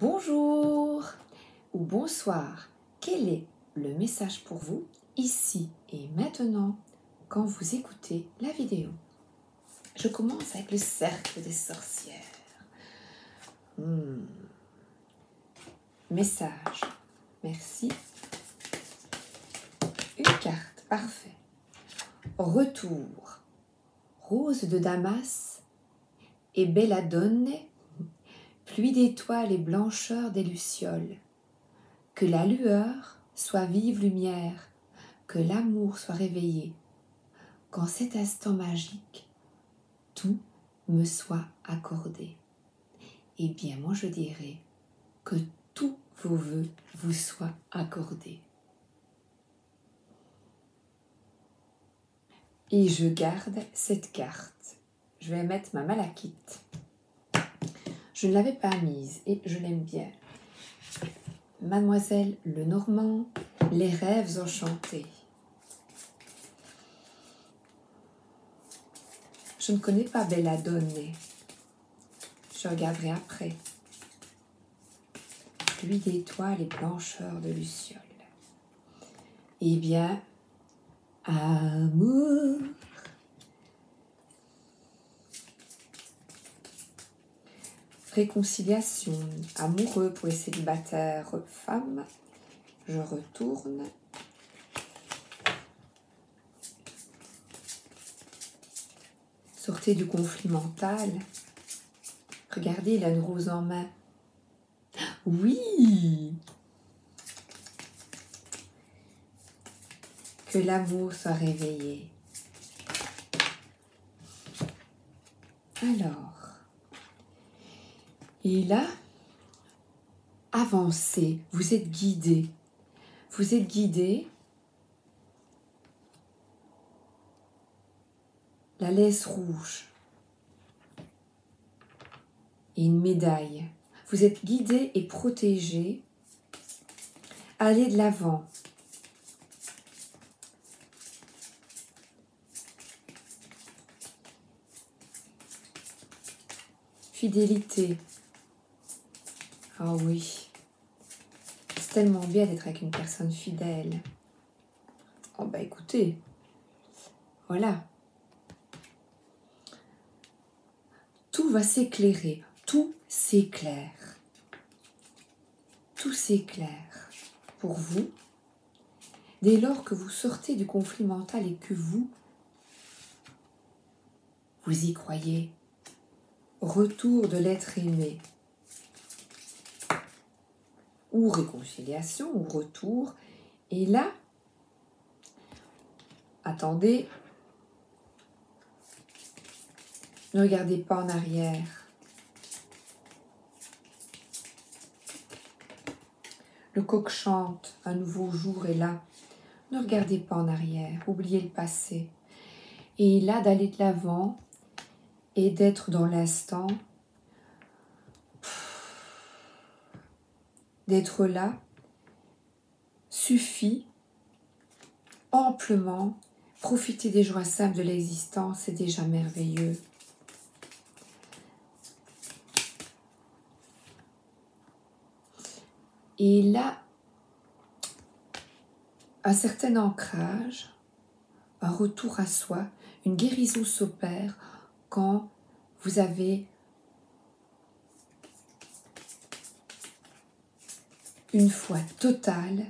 Bonjour ou bonsoir, quel est le message pour vous ici et maintenant quand vous écoutez la vidéo? Je commence avec le cercle des sorcières. Message, merci. Une carte, parfait. Retour, rose de Damas et belladone, pluie d'étoiles et blancheur des lucioles. Que la lueur soit vive lumière, que l'amour soit réveillé. Qu'en cet instant magique, tout me soit accordé. Eh bien, moi je dirais que tous vos vœux vous soient accordés. Et je garde cette carte. Je vais mettre ma malachite. Je ne l'avais pas mise et je l'aime bien. Mademoiselle Lenormand, les rêves enchantés. Je ne connais pas belladone. Je regarderai après. Pluie d'étoiles et blancheur de lucioles. Eh bien, amour. Réconciliation, amoureux pour les célibataires femmes. Je retourne. Sortez du conflit mental. Regardez, il a une rose en main. Oui! Que l'amour soit réveillé. Alors, et là, avancez, vous êtes guidé. Vous êtes guidé. La laisse rouge. Et une médaille. Vous êtes guidé et protégé. Allez de l'avant. Fidélité. Ah oui. C'est tellement bien d'être avec une personne fidèle. Oh bah écoutez. Voilà. Tout va s'éclairer. Tout s'éclaire. Tout s'éclaire pour vous. Dès lors que vous sortez du conflit mental et que vous y croyez. Retour de l'être aimé. Ou réconciliation, ou retour. Et là, attendez. Ne regardez pas en arrière. Le coq chante, un nouveau jour est là. Ne regardez pas en arrière, oubliez le passé. Et là, d'aller de l'avant et d'être dans l'instant, d'être là, suffit amplement. Profiter des joies simples de l'existence, c'est déjà merveilleux. Et là, un certain ancrage, un retour à soi, une guérison s'opère quand vous avez une foi totale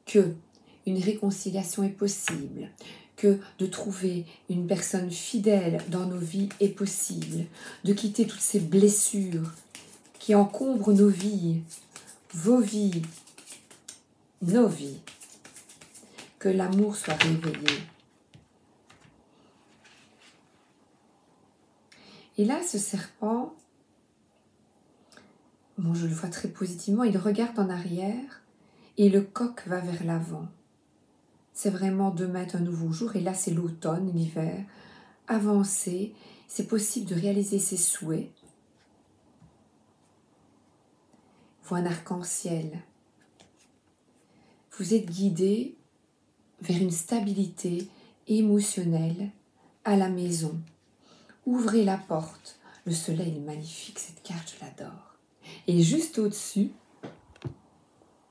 que une réconciliation est possible, que de trouver une personne fidèle dans nos vies est possible, de quitter toutes ces blessures qui encombrent nos vies, vos vies, nos vies, que l'amour soit réveillé. Et là, ce serpent, bon, je le vois très positivement, il regarde en arrière et le coq va vers l'avant. C'est vraiment demain un nouveau jour et là, c'est l'automne, l'hiver. Avancer, c'est possible de réaliser ses souhaits. Voit un arc-en-ciel. Vous êtes guidé vers une stabilité émotionnelle à la maison. Ouvrez la porte. Le soleil est magnifique, cette carte, je l'adore. Et juste au-dessus,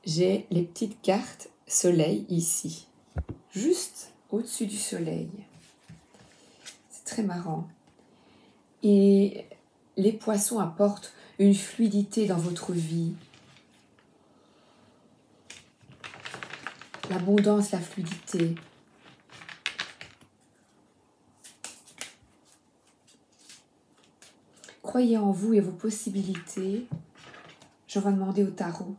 j'ai les petites cartes soleil ici. Juste au-dessus du soleil. C'est très marrant. Et les poissons apportent une fluidité dans votre vie. L'abondance, la fluidité. Croyez en vous et vos possibilités. Je vais demander au tarot.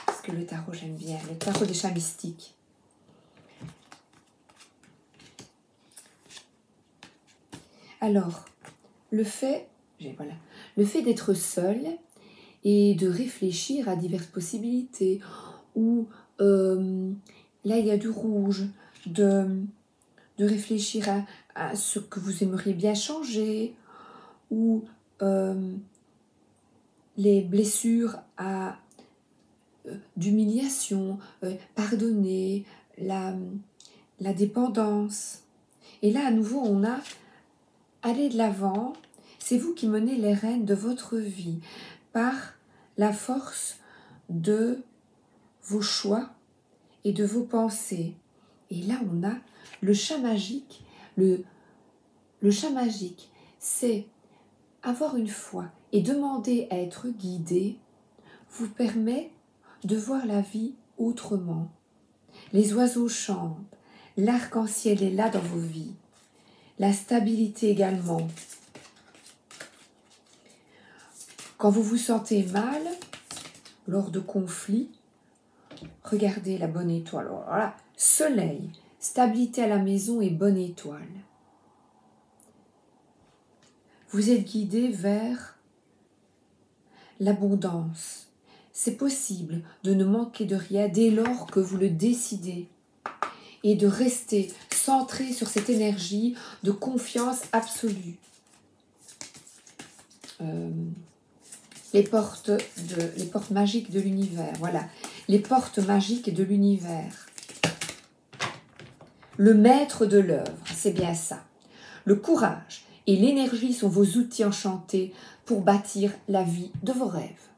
Parce que le tarot, j'aime bien. Le tarot des chats mystiques. Alors, le fait d'être seul et de réfléchir à diverses possibilités, ou là il y a du rouge, de réfléchir à ce que vous aimeriez bien changer, ou les blessures d'humiliation, pardonner, la dépendance. Et là, à nouveau, on a aller de l'avant. C'est vous qui menez les rênes de votre vie par la force de vos choix et de vos pensées. Et là, on a le chat magique. Le chat magique, c'est avoir une foi et demander à être guidé vous permet de voir la vie autrement. Les oiseaux chantent, l'arc-en-ciel est là dans vos vies, la stabilité également. Quand vous vous sentez mal, lors de conflits, regardez la bonne étoile. Alors là, soleil, stabilité à la maison et bonne étoile. Vous êtes guidé vers l'abondance. C'est possible de ne manquer de rien dès lors que vous le décidez et de rester centré sur cette énergie de confiance absolue. Les portes magiques de l'univers, voilà. Les portes magiques de l'univers. Le maître de l'œuvre, c'est bien ça. Le courage et l'énergie sont vos outils enchantés pour bâtir la vie de vos rêves.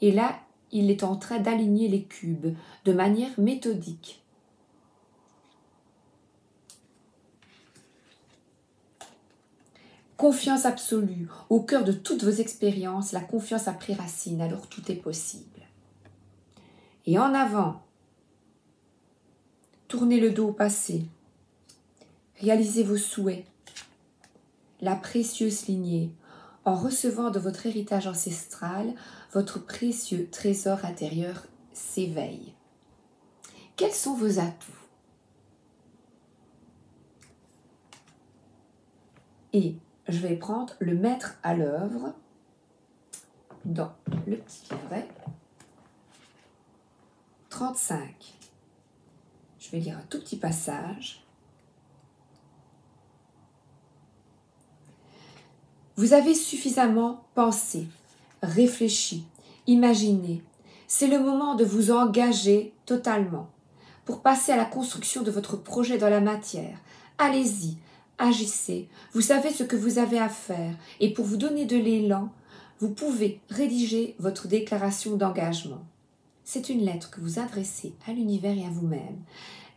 Et là, il est en train d'aligner les cubes de manière méthodique. Confiance absolue, au cœur de toutes vos expériences, la confiance a pris racine, alors tout est possible. Et en avant, tournez le dos au passé, réalisez vos souhaits, la précieuse lignée, en recevant de votre héritage ancestral, votre précieux trésor intérieur s'éveille. Quels sont vos atouts? Et je vais prendre le maître à l'œuvre dans le petit livret 35. Je vais lire un tout petit passage. Vous avez suffisamment pensé, réfléchi, imaginé. C'est le moment de vous engager totalement pour passer à la construction de votre projet dans la matière. Allez-y, agissez. Vous savez ce que vous avez à faire et pour vous donner de l'élan, vous pouvez rédiger votre déclaration d'engagement. C'est une lettre que vous adressez à l'univers et à vous-même.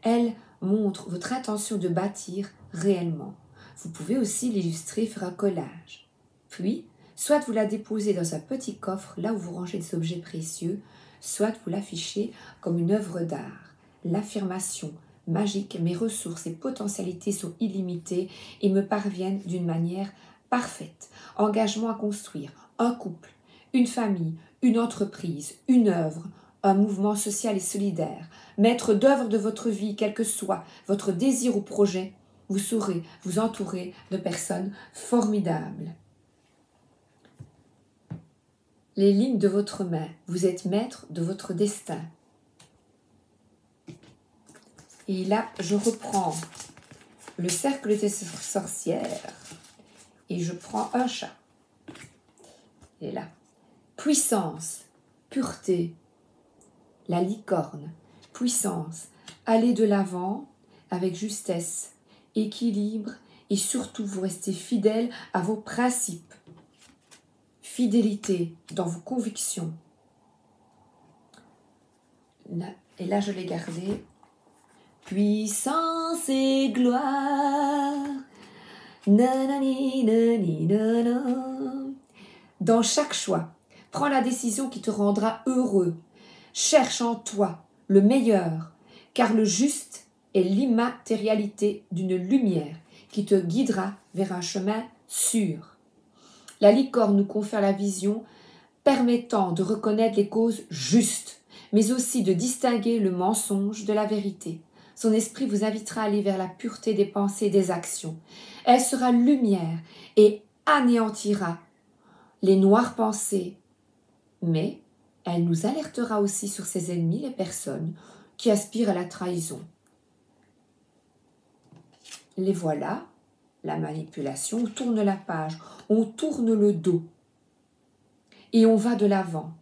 Elle montre votre intention de bâtir réellement. Vous pouvez aussi l'illustrer, faire un collage. Puis, soit vous la déposez dans un petit coffre, là où vous rangez des objets précieux, soit vous l'affichez comme une œuvre d'art. L'affirmation magique, mes ressources et potentialités sont illimitées et me parviennent d'une manière parfaite. Engagement à construire, un couple, une famille, une entreprise, une œuvre, un mouvement social et solidaire. Maître d'œuvre de votre vie, quel que soit votre désir ou projet, vous saurez vous entourer de personnes formidables. Les lignes de votre main, vous êtes maître de votre destin. Et là, je reprends le cercle des sorcières et je prends un chat. Et là, puissance, pureté, la licorne, puissance, aller de l'avant avec justesse, équilibre et surtout vous restez fidèle à vos principes. Fidélité dans vos convictions. Et là, je l'ai gardé. Puissance et gloire. Nanani, nani, nana. Dans chaque choix, prends la décision qui te rendra heureux. Cherche en toi le meilleur, car le juste est l'immatérialité d'une lumière qui te guidera vers un chemin sûr. La licorne nous confère la vision permettant de reconnaître les causes justes, mais aussi de distinguer le mensonge de la vérité. Son esprit vous invitera à aller vers la pureté des pensées et des actions. Elle sera lumière et anéantira les noires pensées, mais elle nous alertera aussi sur ses ennemis, les personnes qui aspirent à la trahison. Les voilà, la manipulation, on tourne la page, on tourne le dos et on va de l'avant.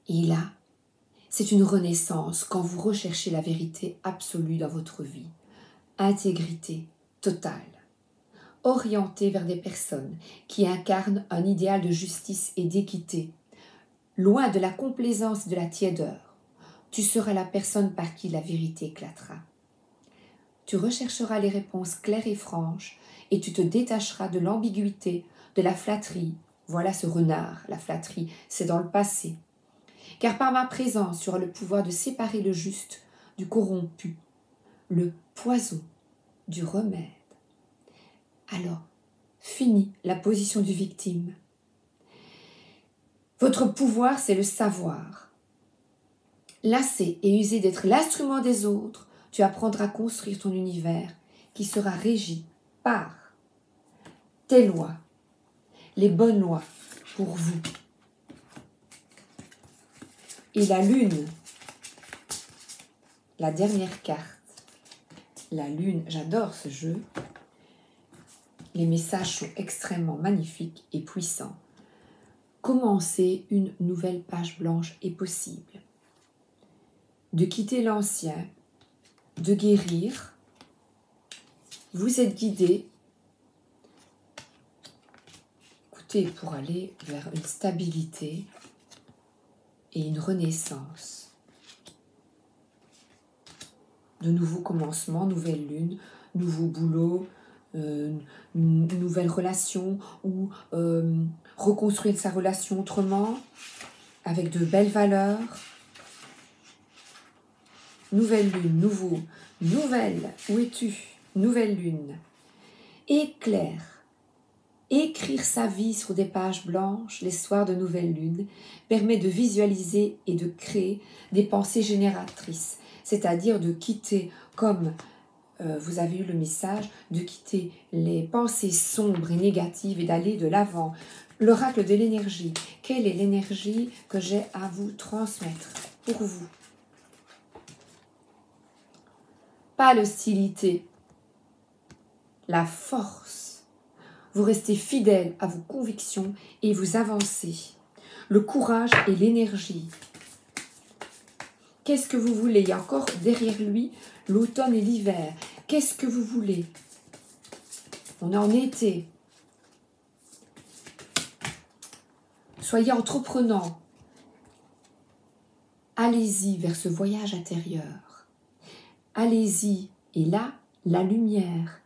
Et là, c'est une renaissance quand vous recherchez la vérité absolue dans votre vie. Intégrité totale. Orienté vers des personnes qui incarnent un idéal de justice et d'équité. Loin de la complaisance et de la tiédeur, tu seras la personne par qui la vérité éclatera. Tu rechercheras les réponses claires et franches et tu te détacheras de l'ambiguïté, de la flatterie. Voilà ce renard, la flatterie, c'est dans le passé. Car par ma présence, tu auras le pouvoir de séparer le juste du corrompu, le poison du remède. Alors, fini la position du victime. Votre pouvoir, c'est le savoir. Lassé et usé d'être l'instrument des autres, tu apprendras à construire ton univers qui sera régi par tes lois, les bonnes lois pour vous. Et la lune, la dernière carte, la lune, j'adore ce jeu. Les messages sont extrêmement magnifiques et puissants. Commencer une nouvelle page blanche est possible. De quitter l'ancien, de guérir. Vous êtes guidé, écoutez, pour aller vers une stabilité et une renaissance. De nouveaux commencements, nouvelle lune, nouveau boulot, nouvelle relation ou reconstruire sa relation autrement, avec de belles valeurs. Nouvelle lune, nouveau, nouvelle, où es-tu? Nouvelle lune. Éclair. Écrire sa vie sur des pages blanches, les soirs de nouvelle lune, permet de visualiser et de créer des pensées génératrices, c'est-à-dire de quitter, comme vous avez eu le message, de quitter les pensées sombres et négatives et d'aller de l'avant. L'oracle de l'énergie. Quelle est l'énergie que j'ai à vous transmettre pour vous? Pas l'hostilité, la force. Vous restez fidèle à vos convictions et vous avancez. Le courage et l'énergie. Qu'est-ce que vous voulez? Il y a encore derrière lui l'automne et l'hiver. Qu'est-ce que vous voulez? On est en été. Soyez entreprenant. Allez-y vers ce voyage intérieur. Allez-y. Et là, la lumière.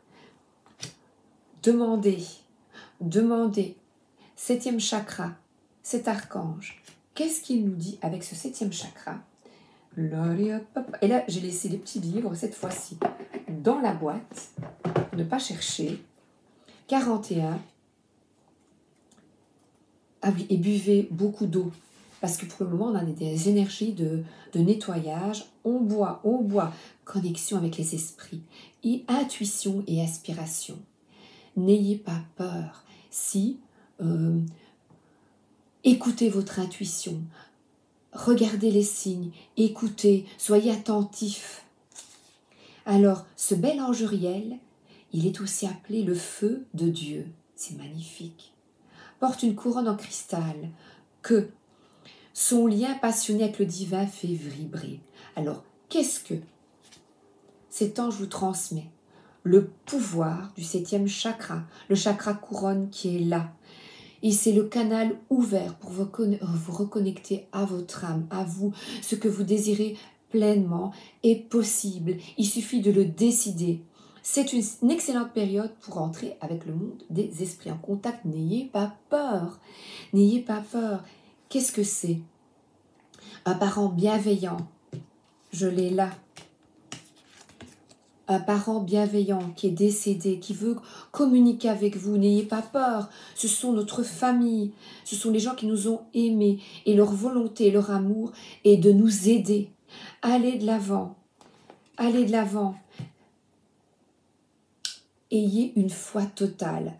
Demandez. Demandez. 7e chakra, cet archange. Qu'est-ce qu'il nous dit avec ce 7e chakra? Et là, j'ai laissé les petits livres, cette fois-ci, dans la boîte. Ne pas chercher. 41. Ah oui, et buvez beaucoup d'eau. Parce que pour le moment, on a des énergies de nettoyage. On boit. Connexion avec les esprits. Et intuition et aspiration. N'ayez pas peur. Si écoutez votre intuition. Regardez les signes. Écoutez. Soyez attentifs. Alors, ce bel ange Uriel, il est aussi appelé le feu de Dieu. C'est magnifique. Porte une couronne en cristal que son lien passionné avec le divin fait vibrer. Alors, qu'est-ce que cet ange vous transmet? le pouvoir du 7e chakra, le chakra couronne qui est là. Et c'est le canal ouvert pour vous reconnecter à votre âme, à vous. Ce que vous désirez pleinement est possible. Il suffit de le décider. C'est une excellente période pour entrer avec le monde des esprits en contact. N'ayez pas peur. N'ayez pas peur. Qu'est-ce que c'est? Un parent bienveillant. Je l'ai là. Un parent bienveillant qui est décédé, qui veut communiquer avec vous. N'ayez pas peur. Ce sont notre famille. Ce sont les gens qui nous ont aimés. Et leur volonté, leur amour est de nous aider. Allez de l'avant. Allez de l'avant. Ayez une foi totale.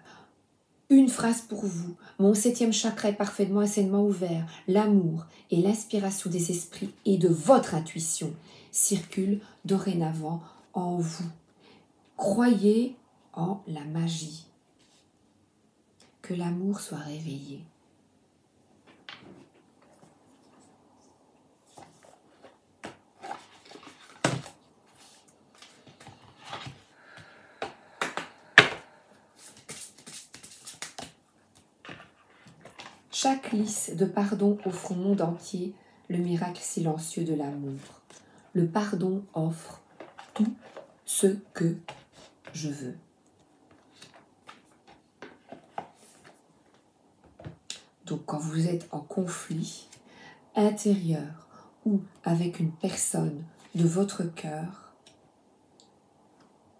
Une phrase pour vous. Mon 7e chakra est parfaitement et sainement ouvert. L'amour et l'inspiration des esprits et de votre intuition circulent dorénavant en vous. Croyez en la magie. Que l'amour soit réveillé. Chaque lys de pardon offre au monde entier le miracle silencieux de l'amour. Le pardon offre tout ce que je veux. Donc quand vous êtes en conflit intérieur ou avec une personne de votre cœur,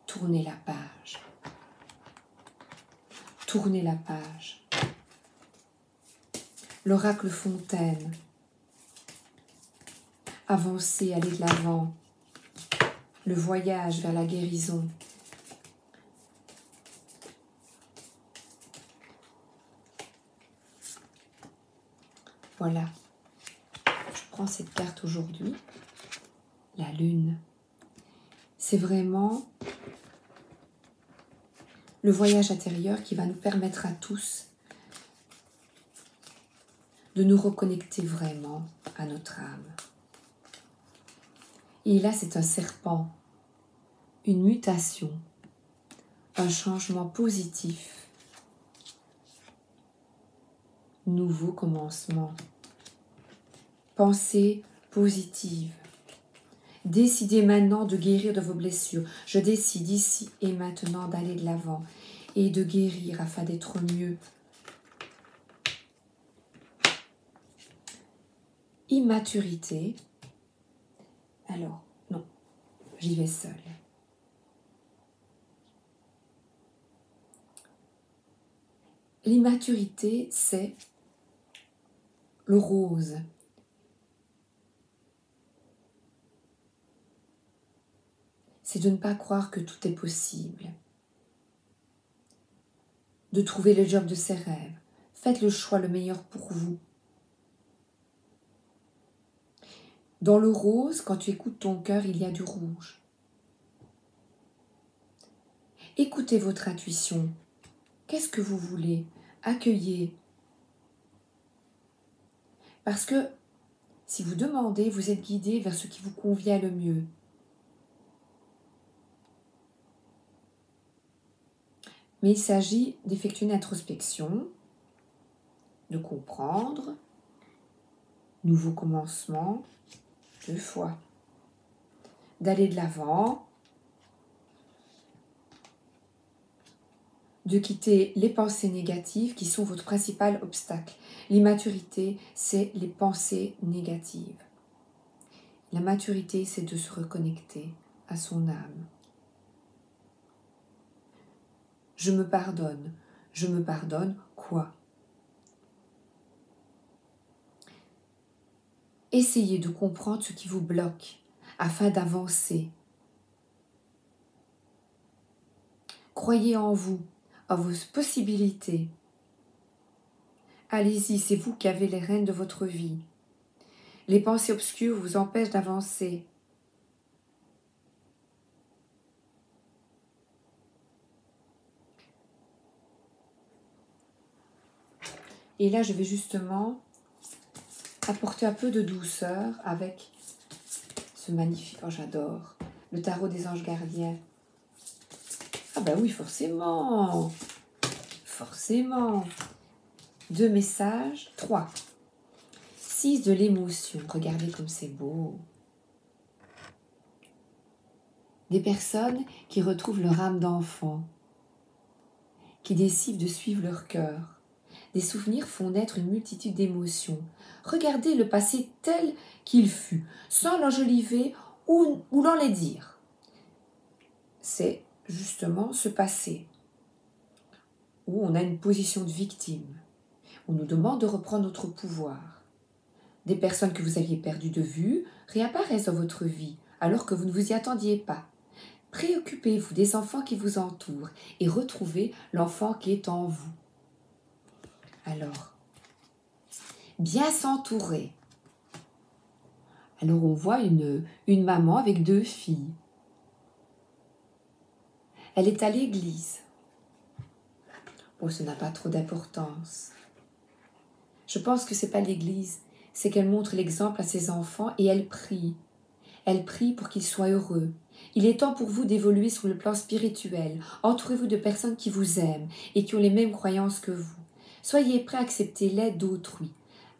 tournez la page. Tournez la page. L'oracle Fontaine. Avancez, allez de l'avant. Le voyage vers la guérison. Voilà. Je prends cette carte aujourd'hui. La lune. C'est vraiment le voyage intérieur qui va nous permettre à tous de nous reconnecter vraiment à notre âme. Et là, c'est un serpent, une mutation, un changement positif, nouveau commencement. Pensée positive. Décidez maintenant de guérir de vos blessures. Je décide ici et maintenant d'aller de l'avant et de guérir afin d'être mieux. Immaturité. Alors, non, j'y vais seule. L'immaturité, c'est le rose. C'est de ne pas croire que tout est possible. De trouver le job de ses rêves. Faites le choix le meilleur pour vous. Dans le rose, quand tu écoutes ton cœur, il y a du rouge. Écoutez votre intuition. Qu'est-ce que vous voulez? Accueillez. Parce que si vous demandez, vous êtes guidé vers ce qui vous convient le mieux. Mais il s'agit d'effectuer une introspection, de comprendre, nouveau commencement, 2 fois, d'aller de l'avant, de quitter les pensées négatives qui sont votre principal obstacle. L'immaturité, c'est les pensées négatives. La maturité, c'est de se reconnecter à son âme. Je me pardonne. Je me pardonne quoi? Essayez de comprendre ce qui vous bloque afin d'avancer. Croyez en vous, en vos possibilités. Allez-y, c'est vous qui avez les rênes de votre vie. Les pensées obscures vous empêchent d'avancer. Et là, je vais justement apporter un peu de douceur avec ce magnifique, oh j'adore, le tarot des anges gardiens. Ah bah oui, forcément. Forcément. 2 messages. 3. 6 de l'émotion. Regardez comme c'est beau. Des personnes qui retrouvent leur âme d'enfant, qui décident de suivre leur cœur. Des souvenirs font naître une multitude d'émotions. Regardez le passé tel qu'il fut, sans l'enjoliver ou l'enlaidir. C'est justement ce passé où on a une position de victime. On nous demande de reprendre notre pouvoir. Des personnes que vous aviez perdues de vue réapparaissent dans votre vie alors que vous ne vous y attendiez pas. Préoccupez-vous des enfants qui vous entourent et retrouvez l'enfant qui est en vous. Alors, bien s'entourer. Alors on voit une maman avec 2 filles. Elle est à l'église. Bon, ça n'a pas trop d'importance. Je pense que c'est pas l'église, c'est qu'elle montre l'exemple à ses enfants et elle prie. Elle prie pour qu'ils soient heureux. Il est temps pour vous d'évoluer sur le plan spirituel. Entourez-vous de personnes qui vous aiment et qui ont les mêmes croyances que vous. Soyez prêts à accepter l'aide d'autrui.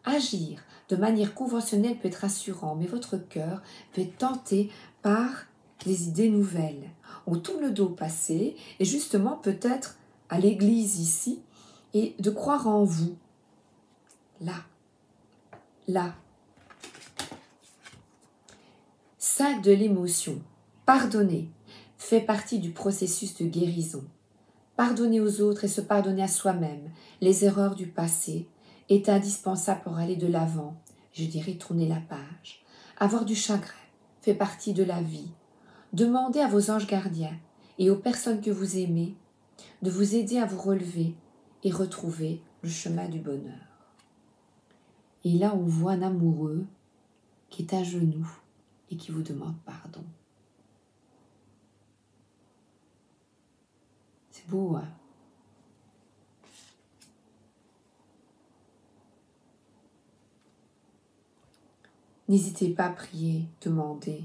Agir de manière conventionnelle peut être rassurant, mais votre cœur peut être tenté par des idées nouvelles. On tourne le dos au passé et justement peut-être à l'église ici et de croire en vous. Là. 5 de l'émotion. Pardonner fait partie du processus de guérison. Pardonner aux autres et se pardonner à soi-même les erreurs du passé est indispensable pour aller de l'avant. Je dirais tourner la page. Avoir du chagrin fait partie de la vie. Demandez à vos anges gardiens et aux personnes que vous aimez de vous aider à vous relever et retrouver le chemin du bonheur. Et là, on voit un amoureux qui est à genoux et qui vous demande pardon. C'est beau, hein? N'hésitez pas à prier, demander.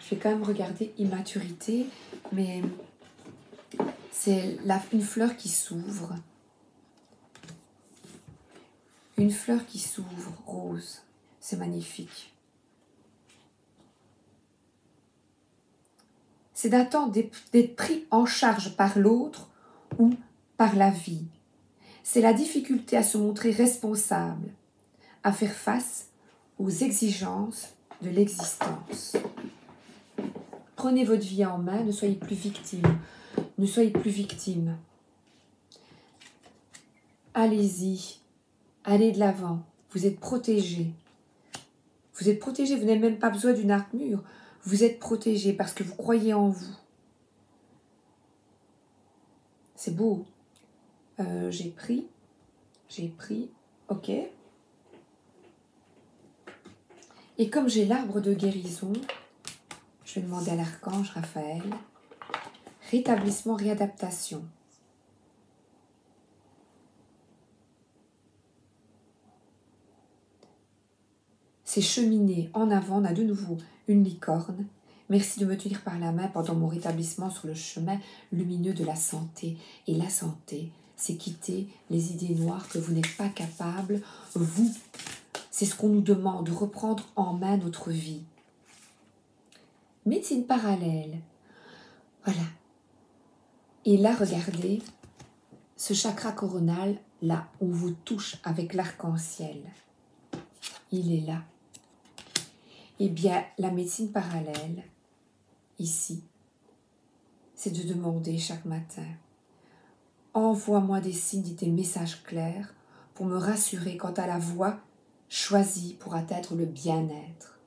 Je vais quand même regarder immaturité, mais c'est une fleur qui s'ouvre. Une fleur qui s'ouvre, rose. C'est magnifique. C'est d'attendre d'être pris en charge par l'autre ou par la vie. C'est la difficulté à se montrer responsable, à faire face aux exigences de l'existence. Prenez votre vie en main, ne soyez plus victime. Ne soyez plus victime. Allez-y, allez de l'avant. Vous êtes protégé. Vous êtes protégé, vous n'avez même pas besoin d'une armure. Vous êtes protégé parce que vous croyez en vous. C'est beau. J'ai pris, ok. Et comme j'ai l'arbre de guérison, je vais demander à l'archange Raphaël, rétablissement, réadaptation. C'est cheminer en avant, on a de nouveau une licorne. Merci de me tenir par la main pendant mon rétablissement sur le chemin lumineux de la santé. Et la santé, c'est quitter les idées noires que vous n'êtes pas capable, vous. C'est ce qu'on nous demande, de reprendre en main notre vie. Médecine parallèle. Voilà. Et là, regardez, ce chakra coronal, là, on vous touche avec l'arc-en-ciel. Il est là. Eh bien, la médecine parallèle, ici, c'est de demander chaque matin, envoie-moi des signes et des messages clairs pour me rassurer quant à la voie choisie pour atteindre le bien-être.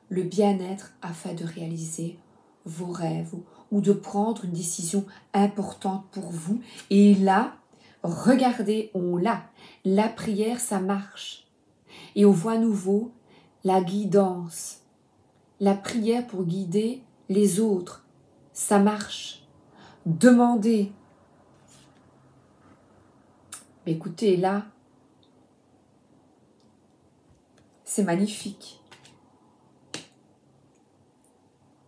Le bien-être afin de réaliser vos rêves ou de prendre une décision importante pour vous. Et là, regardez, on l'a. La prière, ça marche. Et on voit à nouveau la guidance, la prière pour guider les autres, ça marche. Demandez. Mais écoutez, là, c'est magnifique.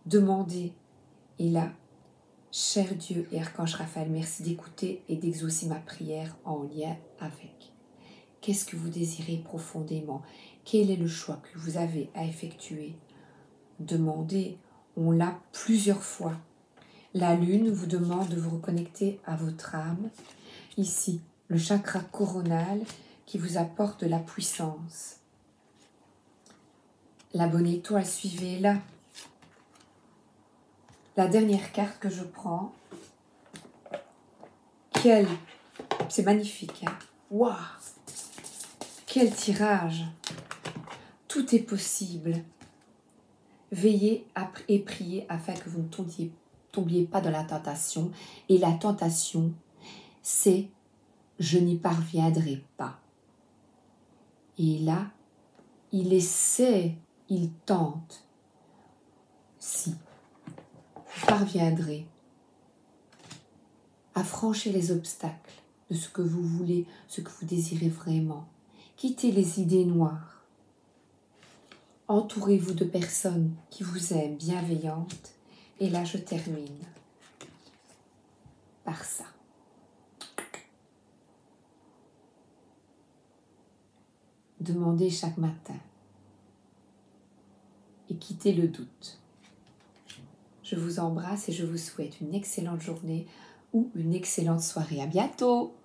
Demandez. Et là, cher Dieu et Archange Raphaël, merci d'écouter et d'exaucer ma prière en lien avec. Qu'est-ce que vous désirez profondément? Quel est le choix que vous avez à effectuer? Demandez, on l'a plusieurs fois. La lune vous demande de vous reconnecter à votre âme. Ici, le chakra coronal qui vous apporte de la puissance. La bonne étoile, suivez-la. La dernière carte que je prends, c'est magnifique, hein? Waouh! Quel tirage! Tout est possible. Veillez et priez afin que vous ne tombiez pas dans la tentation. Et la tentation, c'est « je n'y parviendrai pas ». Et là, il essaie, il tente. Si vous parviendrez à franchir les obstacles de ce que vous voulez, ce que vous désirez vraiment, quittez les idées noires. Entourez-vous de personnes qui vous aiment, bienveillantes. Et là, je termine par ça. Demandez chaque matin et quittez le doute. Je vous embrasse et je vous souhaite une excellente journée ou une excellente soirée. À bientôt!